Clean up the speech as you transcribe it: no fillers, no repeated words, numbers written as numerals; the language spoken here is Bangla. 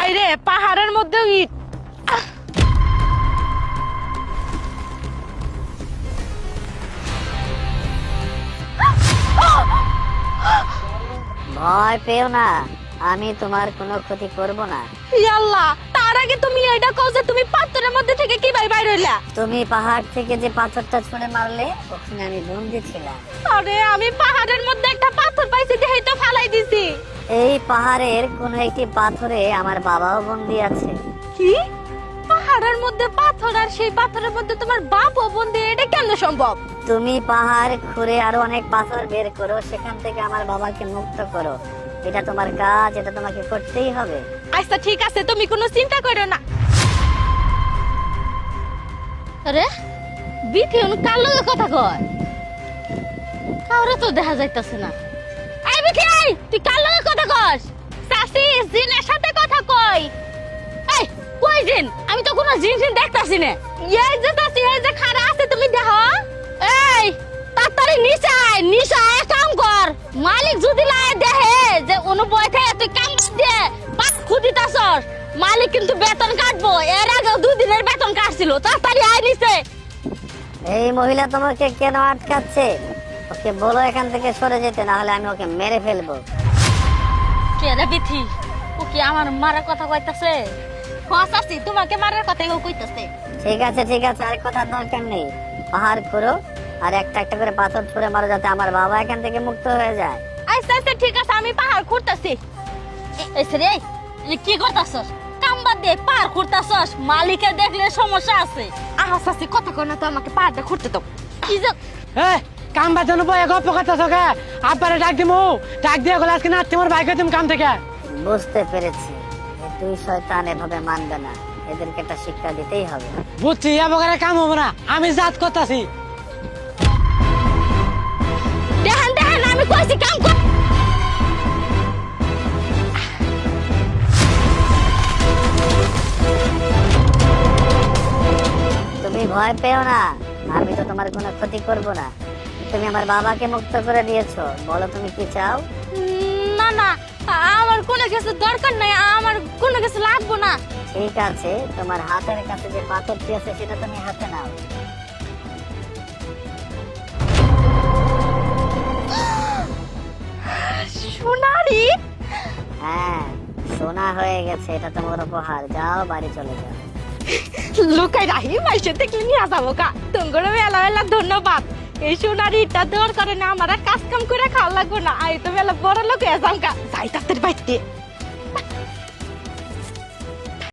হাই রে, পাহাড়ের মধ্যে ইট। ভয় পেও না, আমি তোমার কোনো ক্ষতি করব না। ইয়াল্লাহ, তার আগে তুমি এটা কও যে তুমি পাথরের মধ্যে থেকে কিভাবে বাইর হইলা? তুমি পাহাড় থেকে যে পাথরটা ছুঁড়ে মারলে ওখানে আমি বন্দি ছিলাম। আরে আমি পাহাড়ের মধ্যে একটা পাথর পাইছি, দেখেই তো ফালাই দিছি। এই পাহাড়ের কোন একটি পাথরে আমার বাবাও বন্দি আছে। কি? পাহাড়ের মধ্যে পাথর, আর সেই পাথরের মধ্যে তোমার বাপও বন্দি? এটা কেন সম্ভব? তুমি পাহাড় খুঁড়ে আরো অনেক পাথর বের করো, সেখান থেকে আমার বাবাকে মুক্ত করো। এটা তোমার কাজ, এটা তোমাকে করতেই হবে। আচ্ছা ঠিক আছে, তুমি কোনো চিন্তা করো না। আরে বিথি কার লগে কথা কয়? কাউরে তো দেখা যাইতাছে না। এই বিথি, তুই কার লগে কথা কস? সাসি জিনের সাথে কথা কই। এই কই জিন? আমি তো কোনো জিন দেখতাছি না। এই যে সাসি, এই যে খাড়া আছে, তুমি দেখো। এই তাড়াতাড়ি নিচায় কাম কর। মালিক যদি লাই দেখে যে অনুবয় থেকে তুই কাম দে পাঁচ খুদিতাছস, মালিক কিন্তু বেতন কাটবো। এর আগে 2 দিনের বেতন কাটছিল। তাড়াতাড়ি আয় নিচে। এই মহিলা তোমাকে কেন আটকাচ্ছে? ওকে বলো এখান থেকে সরে যেতে, না হলে আমি ওকে মেরে ফেলবো। কে রে বিথি? ও কি আমার মারার কথা কইতাছে? ফাঁসাছি, তোমাকে মারার কথা কইতাছে। ঠিক আছে ঠিক আছে, আর কথার দরকার নেই। পাহাড় খুঁড়ো আর একটা একটা করে পাথর ছুঁড়ে মারো, যাতে আমার বাবা এখান থেকে মুক্ত হয়ে যায়। আচ্ছা আচ্ছা ঠিক আছে, আমি পাহাড় খুঁড়তাছি। এই রে, এই কি করতাছস? কাম বাদ দে, পাহাড় খুঁড়তাছস। মালিকে দেখলে সমস্যা আছে। আচ্ছা আচ্ছা, কথা কই না তো, আমাকে পাহাড়টা খুঁড়তে দাও। কি যে কাম বাজানো বয়ে গপ্প করতেছ কে? আব্বারে ডাক দিমু, ডাক দিয়ে গেলে আজকে না তোমার বাইকে তুমি কাম থেকে। বুঝতে পেরেছি, এই দুই শয়তান এভাবে মানবে না, এদেরকে একটা শিক্ষা দিতেই হবে। বুঝছি, এবারে কাম হবো না, আমি জাত করতেছি। দেখেন দেখেন, আমি কইছি কাম কর। তুমি ভয় পেও না, আমি তো তোমার কোনো ক্ষতি করব না। তুমি আমার বাবাকে মুক্ত করে দিয়েছো, বলো তুমি কি চাও? না না, আমার কোনো কিছু দরকার নাই, আমার কোনো কিছু লাগবে না। ঠিক আছে, তোমার হাতের কাছে যে পাথরটি আছে সেটা তুমি হাতে নাও। সোনারি? হ্যাঁ, সোনা হয়ে গেছে, এটা তোমার উপহার। যাও, বাড়ি চলে যাও। লুকাই রাহি, মাইসে থেকে নিয়ে যাবো কা। তোমার মেলা মেলা ধন্যবাদ। এই সোনারিটা দেওয়ার কারণে আমার আর কাজ কাম করে খাওয়া লাগবে না। আই তো মেলা বড় লোক হয়ে যাও কা। যাই তাদের বাড়িতে।